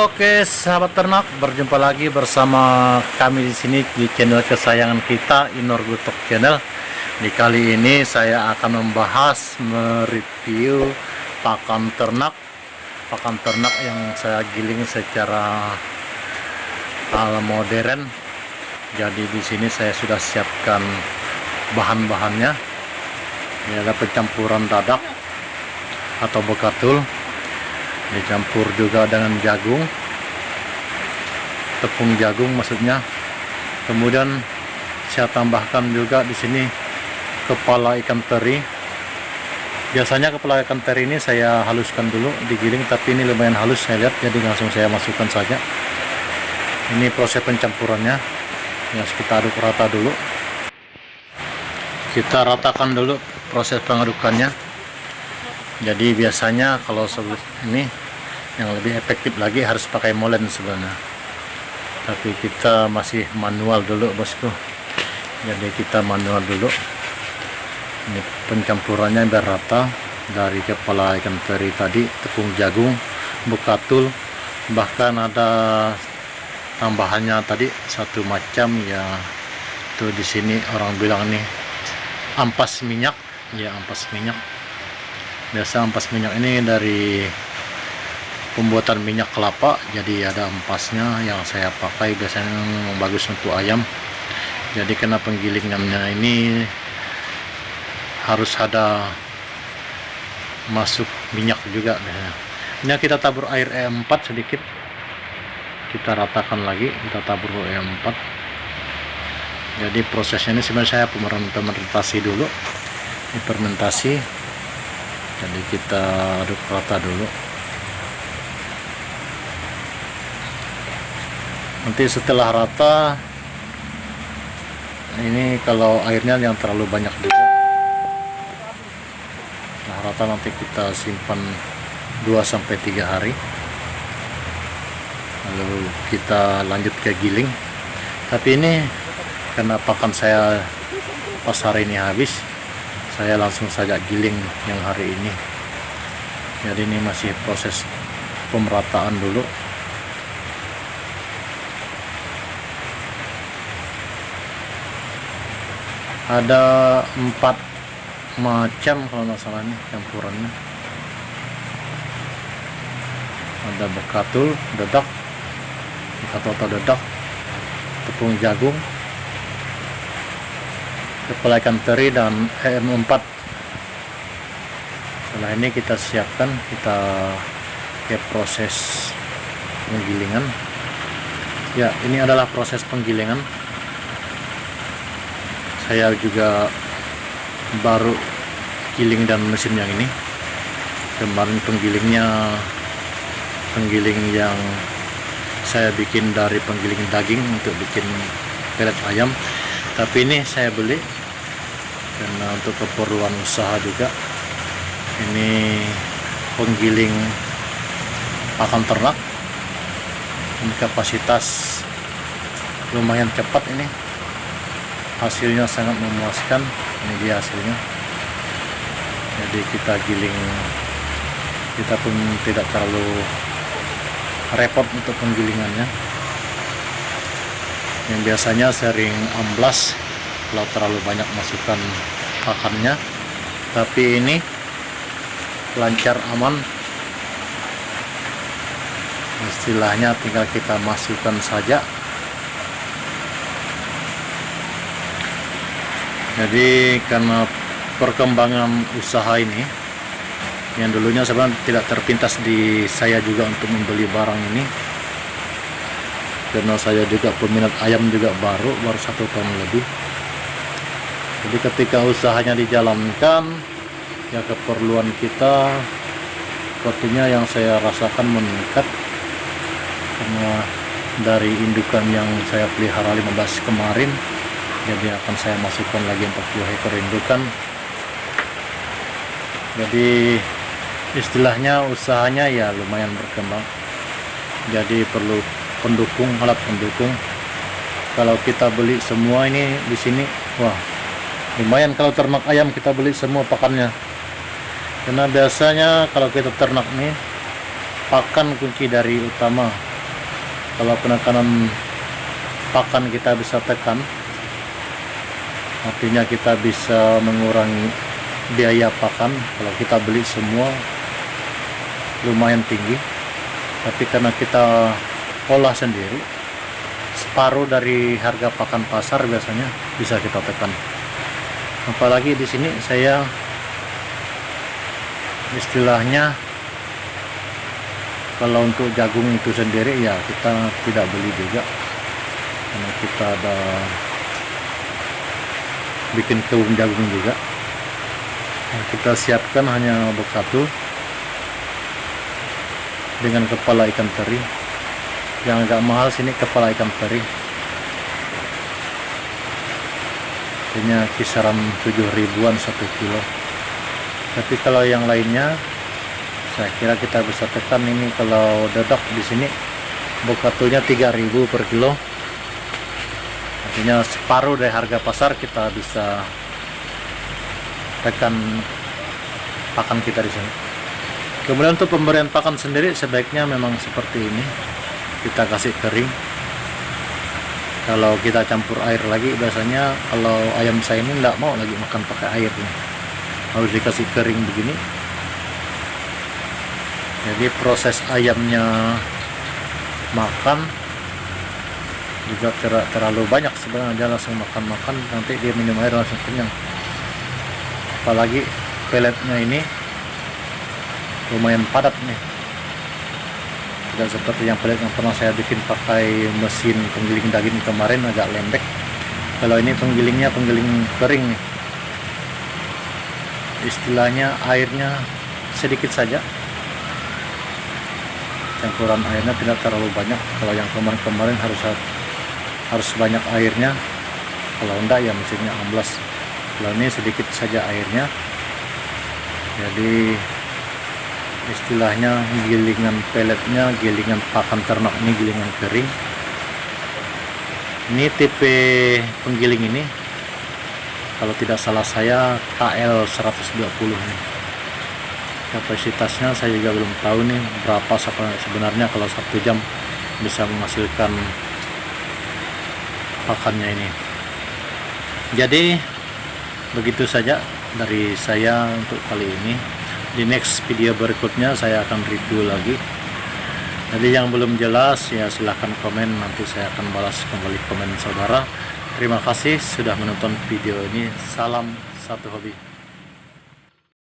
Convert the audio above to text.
Oke, sahabat ternak, berjumpa lagi bersama kami di sini di channel kesayangan kita, Inorgutok Channel. Di kali ini saya akan membahas mereview pakan ternak yang saya giling secara ala modern. Jadi di sini saya sudah siapkan bahan-bahannya. Ini ada pencampuran dadak atau bekatul, dicampur juga dengan jagung, tepung jagung maksudnya. Kemudian saya tambahkan juga di sini kepala ikan teri. Biasanya kepala ikan teri ini saya haluskan dulu, digiling, tapi ini lumayan halus saya lihat, jadi langsung saya masukkan saja. Ini proses pencampurannya, ya kita aduk rata dulu. Kita ratakan dulu proses pengadukannya. Jadi biasanya kalau sebelum ini yang lebih efektif lagi harus pakai molen sebenarnya, tapi kita masih manual dulu bosku. Jadi kita manual dulu. Ini pencampurannya biar rata, dari kepala ikan teri tadi, tepung jagung, bekatul, bahkan ada tambahannya tadi satu macam ya, tuh di sini orang bilang nih ampas minyak, ya ampas minyak. Biasa ampas minyak ini dari pembuatan minyak kelapa, jadi ada ampasnya yang saya pakai, biasanya memang bagus untuk ayam. Jadi karena penggilingannya ini harus ada masuk minyak juga biasanya. Ini kita tabur air E4 sedikit, kita ratakan lagi, kita tabur E4. Jadi prosesnya ini sebenarnya saya fermentasi dulu, ini fermentasi. Jadi kita aduk rata dulu. Nanti setelah rata, ini kalau airnya yang terlalu banyak juga, nah rata nanti kita simpan 2-3 hari, lalu kita lanjut ke giling. Tapi ini karena pakan saya pas hari ini habis, saya langsung saja giling yang hari ini. Jadi ini masih proses pemerataan dulu. Ada 4 macam kalau nggak salah nih campurannya. Ada bekatul, dadak, bekatul atau dadak, tepung jagung, kepala ikan teri, dan EM4. Setelah ini kita siapkan, kita ke proses penggilingan. Ya, ini adalah proses penggilingan. Saya juga baru giling dan mesin yang ini. Kemarin penggiling yang saya bikin dari penggiling daging untuk bikin pelet ayam. Tapi ini saya beli karena untuk keperluan usaha juga. Ini penggiling pakan ternak. Ini kapasitas lumayan cepat ini. Hasilnya sangat memuaskan. Ini dia hasilnya. Jadi kita giling, kita pun tidak terlalu repot untuk penggilingannya. Yang biasanya sering amblas kalau terlalu banyak masukkan pakannya, tapi ini lancar, aman. Istilahnya tinggal kita masukkan saja. Jadi karena perkembangan usaha ini yang dulunya sebenarnya tidak terpintas di saya juga untuk membeli barang ini, karena saya juga peminat ayam juga baru 1 tahun lebih. Jadi ketika usahanya dijalankan, ya keperluan kita sepertinya yang saya rasakan meningkat, karena dari indukan yang saya pelihara 15 kemarin, jadi akan saya masukkan lagi 40 ekor indukan. Jadi istilahnya usahanya ya lumayan berkembang. Jadi perlu pendukung, alat pendukung. Kalau kita beli semua ini di sini, wah lumayan kalau ternak ayam kita beli semua pakannya. Karena biasanya kalau kita ternak nih, pakan kunci dari utama. Kalau penekanan pakan kita bisa tekan, artinya kita bisa mengurangi biaya pakan. Kalau kita beli semua lumayan tinggi, tapi karena kita olah sendiri, separuh dari harga pakan pasar biasanya bisa kita tekan. Apalagi di sini saya istilahnya, kalau untuk jagung itu sendiri ya kita tidak beli juga, karena kita ada bikin kebun jagung juga. Yang kita siapkan hanya box 1 dengan kepala ikan teri. Yang agak mahal sini kepala ikan teri, hanya kisaran 7 ribuan 1 kilo. Tapi kalau yang lainnya saya kira kita bisa tekan. Ini kalau dedok di sini bokatunya 3.000 per kilo, artinya separuh dari harga pasar kita bisa tekan pakan kita di sini. Kemudian untuk pemberian pakan sendiri sebaiknya memang seperti ini, kita kasih kering. Kalau kita campur air lagi, biasanya kalau ayam saya ini nggak mau lagi makan pakai air nih, harus dikasih kering begini. Jadi proses ayamnya makan juga terlalu banyak sebenarnya, dia langsung makan nanti dia minum air langsung kenyang. Apalagi peletnya ini lumayan padat nih, tidak seperti yang pelet yang pernah saya bikin pakai mesin penggiling daging kemarin, agak lembek. Kalau ini penggilingnya penggiling kering nih, istilahnya airnya sedikit saja, campuran airnya tidak terlalu banyak. Kalau yang kemarin harus banyak airnya, kalau enggak ya mesinnya amblas. Kalau ini sedikit saja airnya, jadi istilahnya gilingan peletnya, gilingan pakan ternak ini gilingan kering. Ini tipe penggiling ini kalau tidak salah saya KL 120 nih. Kapasitasnya saya juga belum tahu nih berapa sebenarnya, kalau 1 jam bisa menghasilkan pakannya ini. Jadi begitu saja dari saya untuk kali ini. Di next video berikutnya saya akan review lagi. Jadi yang belum jelas ya silahkan komen, nanti saya akan balas kembali komen saudara. Terima kasih sudah menonton video ini. Salam satu hobi.